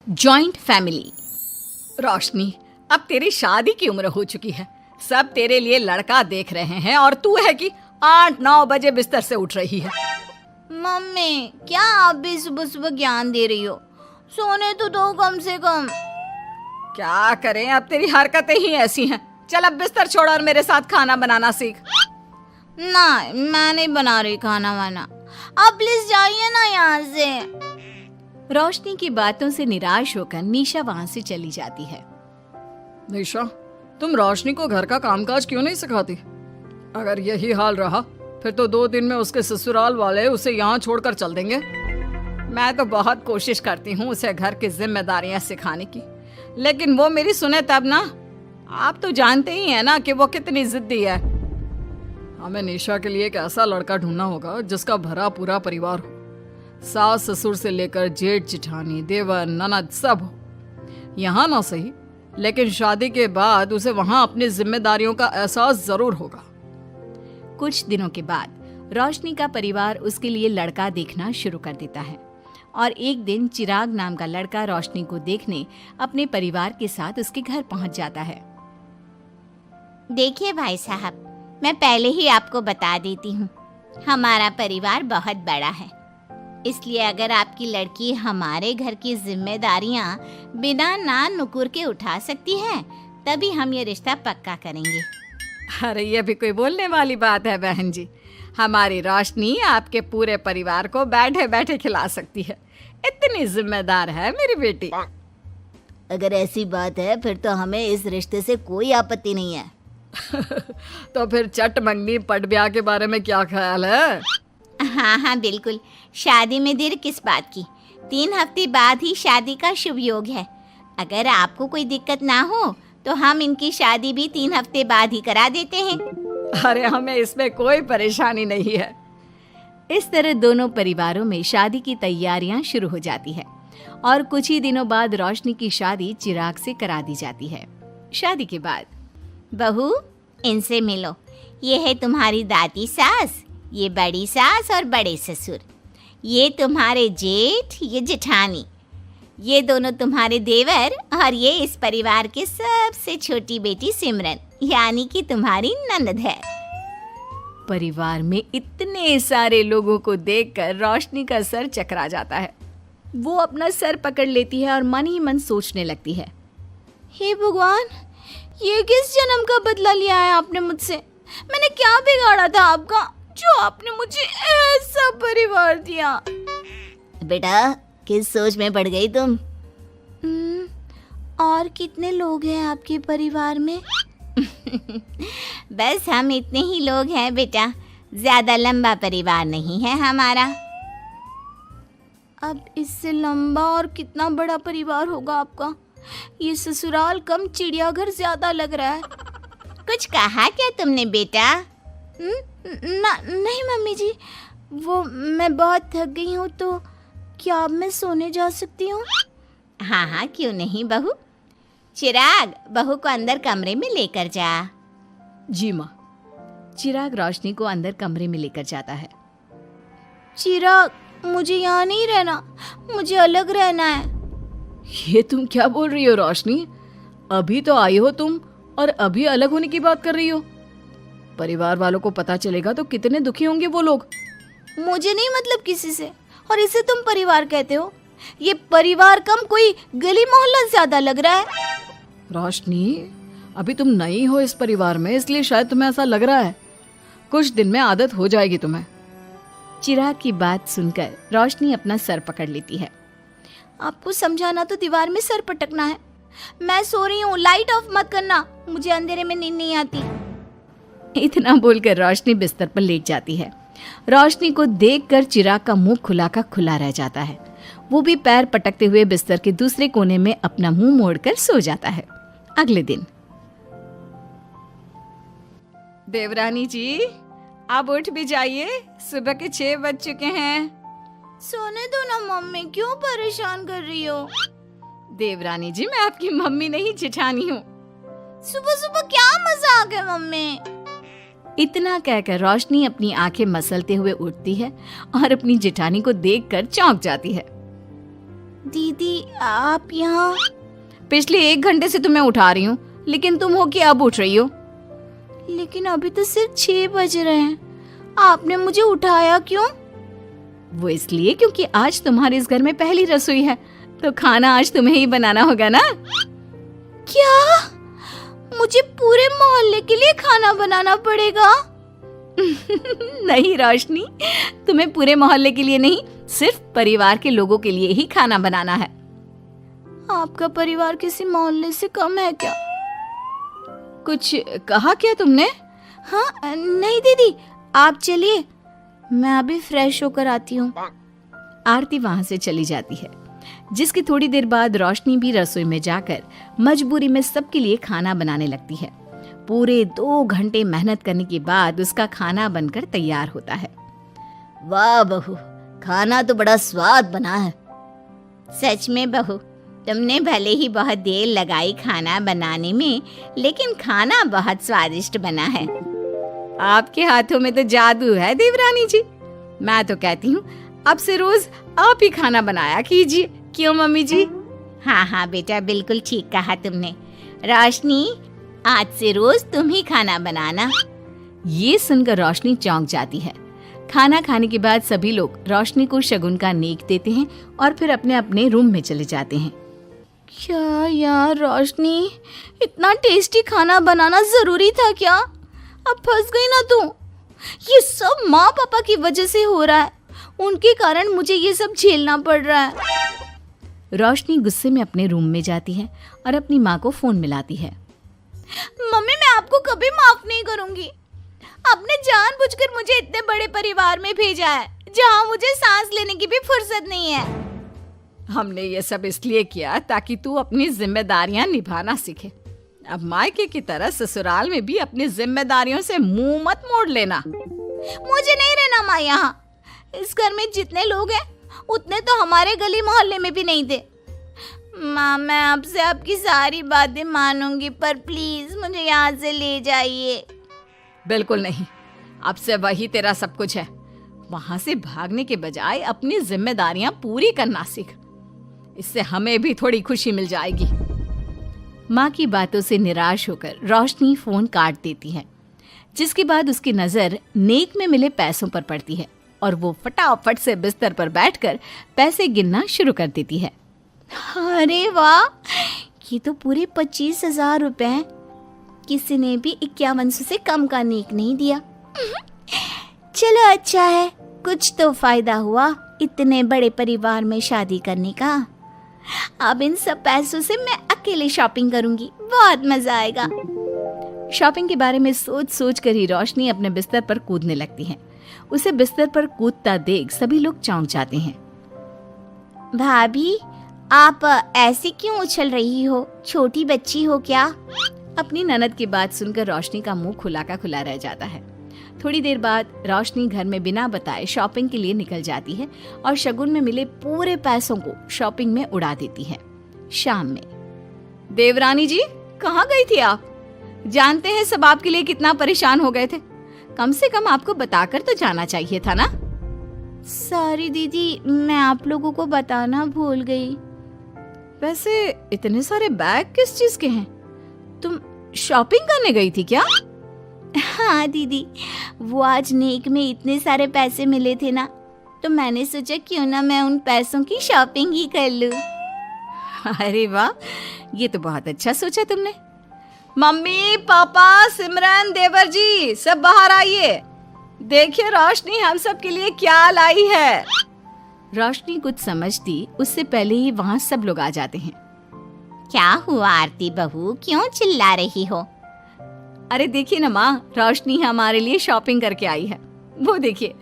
Joint family. रोशनी, अब तेरी शादी की उम्र हो चुकी है, सब तेरे लिए लड़का देख रहे हैं और तू है कि 8-9 बजे बिस्तर से उठ रही है। मम्मी, क्या आप भी सुबह सुबह ज्ञान दे रही हो? सोने तो दो कम से कम। क्या करें, अब तेरी हरकतें ही ऐसी हैं। चल अब बिस्तर छोड़ और मेरे साथ खाना बनाना सीख। ना, मैं नहीं बना रही खाना वाना, आप प्लीज जाइए ना यहाँ से। रोशनी की बातों से निराश होकर निशा वहाँ से चली जाती है। निशा, तुम रोशनी को घर का कामकाज क्यों नहीं सिखाती? अगर यही हाल रहा फिर तो 2 दिन में उसके ससुराल वाले उसे यहाँ छोड़कर चल देंगे। मैं तो बहुत कोशिश करती हूँ उसे घर की जिम्मेदारियां सिखाने की, लेकिन वो मेरी सुने तब ना। आप तो जानते ही हैं ना कि वो कितनी जिद्दी है। हमें निशा के लिए एक ऐसा लड़का ढूंढना होगा जिसका भरा पूरा परिवार हो, सास ससुर से लेकर जेठ जिठानी देवर ननद सब हो। यहाँ ना सही, लेकिन शादी के बाद उसे वहाँ अपनी जिम्मेदारियों का एहसास जरूर होगा। कुछ दिनों के बाद रोशनी का परिवार उसके लिए लड़का देखना शुरू कर देता है और एक दिन चिराग नाम का लड़का रोशनी को देखने अपने परिवार के साथ उसके घर पहुंच जाता है। देखिए भाई साहब, मैं पहले ही आपको बता देती हूँ, हमारा परिवार बहुत बड़ा है, इसलिए अगर आपकी लड़की हमारे घर की जिम्मेदारियाँ बिना ना नुकुर के उठा सकती है तभी हम ये रिश्ता पक्का करेंगे। अरे ये भी कोई बोलने वाली बात है बहन जी, हमारी रोशनी आपके पूरे परिवार को बैठे बैठे खिला सकती है, इतनी जिम्मेदार है मेरी बेटी। अगर ऐसी बात है फिर तो हमें इस रिश्ते से कोई आपत्ति नहीं है। तो फिर चट मंगनी पट ब्याह के बारे में क्या ख्याल है? हाँ बिल्कुल, शादी में देर किस बात की, 3 हफ्ते बाद ही शादी का शुभ योग है। अगर आपको कोई दिक्कत ना हो तो हम इनकी शादी भी 3 हफ्ते बाद ही करा देते हैं। अरे हमें इसमें कोई परेशानी नहीं है। इस तरह दोनों परिवारों में शादी की तैयारियां शुरू हो जाती है और कुछ ही दिनों बाद रोशनी की शादी चिराग से करा दी जाती है। शादी के बाद, बहू इनसे मिलो, ये है तुम्हारी दादी सास, ये बड़ी सास और बड़े ससुर, ये तुम्हारे जेठ, ये जेठानी, ये दोनों तुम्हारे देवर और ये इस परिवार की सबसे छोटी बेटी सिमरन, यानी कि तुम्हारी ननद है। परिवार में इतने सारे लोगों को देखकर रोशनी का सर चकरा जाता है। वो अपना सर पकड़ लेती है और मन ही मन सोचने लगती है, हे भगवान, ये किस जन्म का बदला लिया है आपने मुझसे? मैंने क्या बिगाड़ा था आपका जो आपने मुझे ऐसा परिवार दिया? बेटा, किस सोच में पड़ गई तुम? और कितने लोग हैं आपके परिवार में? बस हम इतने ही लोग हैं बेटा, ज्यादा लंबा परिवार नहीं है हमारा। अब इससे लंबा और कितना बड़ा परिवार होगा आपका? ये ससुराल कम चिड़ियाघर ज्यादा लग रहा है। कुछ कहा क्या तुमने बेटा? नहीं मम्मी जी, वो मैं बहुत थक गई हूँ, तो क्या अब मैं सोने जा सकती हूँ? हाँ क्यों नहीं बहू। चिराग, बहू को अंदर कमरे में लेकर जा। जी माँ। चिराग रोशनी को अंदर कमरे में लेकर जाता है। चिराग, मुझे यहाँ नहीं रहना, मुझे अलग रहना है। ये तुम क्या बोल रही हो रोशनी? अभी तो आई हो तुम और अभी अलग होने की बात कर रही हो। परिवार वालों को पता चलेगा तो कितने दुखी होंगे वो लोग। मुझे नहीं मतलब किसी से, और इसे तुम परिवार कहते हो? ये परिवार कम कोई गली मोहल्ला ज्यादा लग रहा है। रोशनी, अभी तुम नई हो इस परिवार में, इसलिए शायद तुम्हें ऐसा लग रहा है। कुछ दिन में आदत हो जाएगी तुम्हें। चिराग की बात सुनकर रोशनी अपना सर पकड़ लेती है। आपको समझाना तो दीवार में सर पटकना है। मैं सो रही हूँ, लाइट ऑफ मत करना, मुझे अंधेरे में नींद नहीं आती। इतना बोलकर रोशनी बिस्तर पर लेट जाती है। रोशनी को देखकर चिराग का मुंह खुला का खुला रह जाता है। वो भी पैर पटकते हुए बिस्तर के दूसरे कोने में अपना मुंह मोड़कर सो जाता है। अगले दिन, देवरानी जी, आप उठ भी जाइए, सुबह के 6 बज चुके हैं। सोने दो ना मम्मी, क्यों परेशान कर रही हो? देवरानी जी, मैं आपकी मम्मी नहीं जेठानी हूँ। सुबह सुबह क्या मजाक है मम्मी? इतना कहकर रोशनी अपनी आंखें मसलते हुए उठती है और अपनी जेठानी को देखकर चौंक जाती है। दीदी आप यहाँ? पिछले 1 घंटे से तुम्हें उठा रही हूँ, लेकिन तुम हो कि अब उठ रही हो? लेकिन अभी तो सिर्फ 6 बज रहे हैं, आपने मुझे उठाया क्यों? वो इसलिए क्योंकि आज तुम्हारे इस घर में पहली रसोई है, तो खाना आज तुम्हें ही बनाना होगा ना। क्या? मुझे पूरे मोहल्ले के लिए खाना बनाना पड़ेगा? नहीं रोशनी, तुम्हें पूरे मोहल्ले के लिए नहीं, सिर्फ परिवार के लोगों के लिए ही खाना बनाना है। आपका परिवार किसी मोहल्ले से कम है क्या? कुछ कहा क्या तुमने? हाँ नहीं दीदी, आप चलिए, मैं अभी फ्रेश होकर आती हूँ। आरती वहां से चली जाती है, जिसकी थोड़ी देर बाद रोशनी भी रसोई में जाकर मजबूरी में सबके लिए खाना बनाने लगती है। पूरे 2 घंटे मेहनत करने के बाद उसका खाना बनकर तैयार होता है। वाह बहू, खाना तो बड़ा स्वाद बना है। सच में बहू, तुमने भले ही बहुत देर लगाई खाना बनाने में, लेकिन खाना बहुत स्वादिष्ट बना है। आपके हाथों में तो जादू है देवरानी जी। मैं तो कहती हूँ अब से रोज आप ही खाना बनाया कीजिए, क्यों मम्मी जी? हाँ हाँ बेटा, बिल्कुल ठीक कहा तुमने। रोशनी, आज से रोज तुम ही खाना बनाना। ये सुनकर रोशनी चौंक जाती है। खाना खाने के बाद सभी लोग रोशनी को शगुन का नेक देते हैं और फिर अपने अपने रूम में चले जाते हैं। क्या यार रोशनी, इतना टेस्टी खाना बनाना जरूरी था क्या? अब फंस गई ना तू। ये सब माँ पापा की वजह से हो रहा है, उनके कारण मुझे ये सब झेलना पड़ रहा है। रोशनी गुस्से में अपने रूम में जाती है और अपनी माँ को फोन मिलाती है। मम्मी, मैं आपको कभी माफ नहीं करूंगी। आपने जानबूझकर मुझे इतने बड़े परिवार में भेजा है, जहाँ मुझे सांस लेने की भी फुर्सत नहीं है। हमने ये सब इसलिए किया ताकि तू अपनी जिम्मेदारियां निभाना सीखे। अब मायके की तरह ससुराल में भी अपनी जिम्मेदारियों से मुंह मत मोड़ लेना। मुझे नहीं रहना माँ यहाँ। इस घर में जितने लोग हैं उतने तो हमारे गली मोहल्ले में भी नहीं थे। माँ, मैं आपसे आपकी सारी बातें मानूंगी, पर प्लीज मुझे यहाँ से ले जाइए। बिल्कुल नहीं, अब से वही तेरा सब कुछ है। वहां से भागने के बजाय अपनी जिम्मेदारियां पूरी करना सीख, इससे हमें भी थोड़ी खुशी मिल जाएगी। माँ की बातों से निराश होकर रोशनी फोन काट देती है, जिसके बाद उसकी नजर नेक में मिले पैसों पर पड़ती है और वो फटाफट से बिस्तर पर बैठकर पैसे गिनना शुरू कर देती है। अरे वाह, ये तो पूरे 25,000 रुपए हैं। किसी ने भी 5100 से कम का नेक नहीं दिया। चलो अच्छा है, कुछ तो फायदा हुआ इतने बड़े परिवार में शादी करने का। अब इन सब पैसों से मैं अकेले शॉपिंग करूंगी, बहुत मजा आएगा। शॉपिंग के बारे में सोच सोच कर ही रोशनी अपने बिस्तर पर कूदने लगती है। उसे बिस्तर पर कूदता देख सभी लोग चौंक जाते हैं। भाभी, आप ऐसे क्यों उछल रही हो? छोटी बच्ची हो क्या? अपनी ननद की बात सुनकर रोशनी का मुंह खुला का खुला रह जाता है। थोड़ी देर बाद रोशनी घर में बिना बताए शॉपिंग के लिए निकल जाती है और शगुन में मिले पूरे पैसों को शॉपिंग में उड़ा देती है। शाम में, देवरानी जी कहाँ गई थी आप? जानते हैं सब आपके लिए कितना परेशान हो गए थे, कम से कम आपको बताकर तो जाना चाहिए था ना। सॉरी दीदी, मैं आप लोगों को बताना भूल गई। वैसे इतने सारे बैग किस चीज के हैं? तुम शॉपिंग करने गई थी क्या? हाँ दीदी, वो आज नेक में इतने सारे पैसे मिले थे ना, तो मैंने सोचा क्यों ना मैं उन पैसों की शॉपिंग ही कर लूं। अरे वाह, ये तो बहुत अच्छा सोचा तुमने। मम्मी, पापा, सिमरन, देवर जी, सब बाहर आइए। देखिए रोशनी हम सब के लिए क्या लाई है। रोशनी कुछ समझती उससे पहले ही वहाँ सब लोग आ जाते हैं। क्या हुआ आरती बहू, क्यों चिल्ला रही हो? अरे देखिए ना माँ, रोशनी हमारे लिए शॉपिंग करके आई है। वो देखिए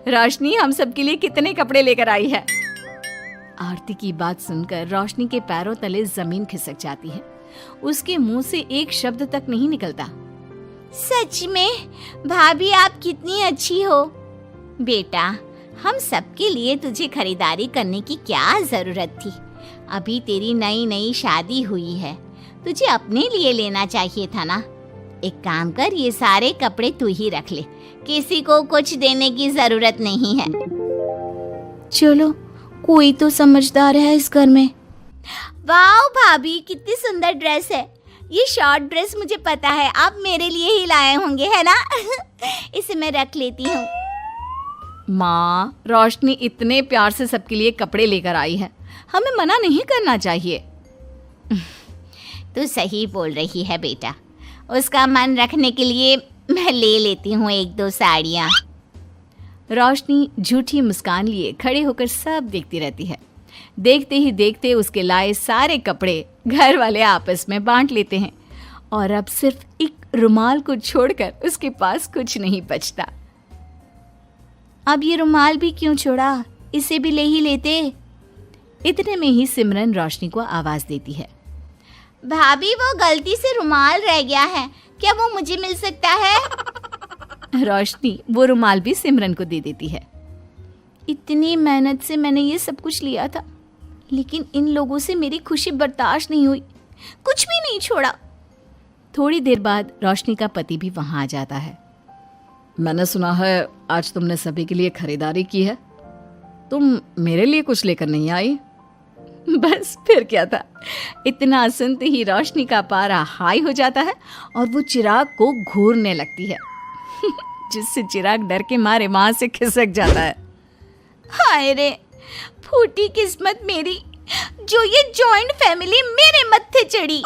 रोशनी हम सब के लिए कितने कपड़े लेकर आई है। आरती की बात सुनकर रोशनी के पैरों तले जमीन खिसक जाती है। उसके मुंह से एक शब्द तक नहीं निकलता। सच में भाभी, आप कितनी अच्छी हो। बेटा, हम सबके लिए तुझे खरीदारी करने की क्या जरूरत थी? अभी तेरी नई नई शादी हुई है, तुझे अपने लिए लेना चाहिए था ना। एक काम कर, ये सारे कपड़े तू ही रख ले, किसी को कुछ देने की जरूरत नहीं है। चलो, कोई तो समझदार है इस घर में। वाह भाभी, कितनी सुंदर ड्रेस है। ये शॉर्ट ड्रेस मुझे पता है आप मेरे लिए ही लाए होंगे, है ना? इसे मैं रख लेती हूँ। माँ, रोशनी इतने प्यार से सबके लिए कपड़े लेकर आई है, हमें मना नहीं करना चाहिए। तू सही बोल रही है बेटा, उसका मन रखने के लिए मैं ले लेती हूँ 1-2 साड़ियाँ। रोशनी झूठी मुस्कान लिए खड़े होकर सब देखती रहती है। देखते ही देखते उसके लाए सारे कपड़े घर वाले आपस में बांट लेते हैं और अब सिर्फ एक रुमाल को छोड़कर उसके पास कुछ नहीं बचता। अब ये रुमाल भी क्यों छोड़ा, इसे भी ले ही लेते। इतने में ही सिमरन रोशनी को आवाज देती है। भाभी, वो गलती से रुमाल रह गया है, क्या वो मुझे मिल सकता है? रोशनी वो रुमाल भी सिमरन को दे देती है। इतनी मेहनत से मैंने ये सब कुछ लिया था, लेकिन इन लोगों से मेरी खुशी बर्दाश्त नहीं हुई, कुछ भी नहीं छोड़ा। थोड़ी देर बाद रोशनी का पति भी वहां आ जाता है। मैंने सुना है आज तुमने सभी के लिए खरीदारी की है, तुम मेरे लिए कुछ लेकर नहीं आई? बस फिर क्या था, इतना सुनते ही रोशनी का पारा हाई हो जाता है और वो चिराग को घूरने लगती है, जिससे चिराग डर के मारे वहां से खिसक जाता है। हाय रे, फूटी किस्मत मेरी, जो ये जॉइंट फैमिली मेरे मत्थे चढ़ी।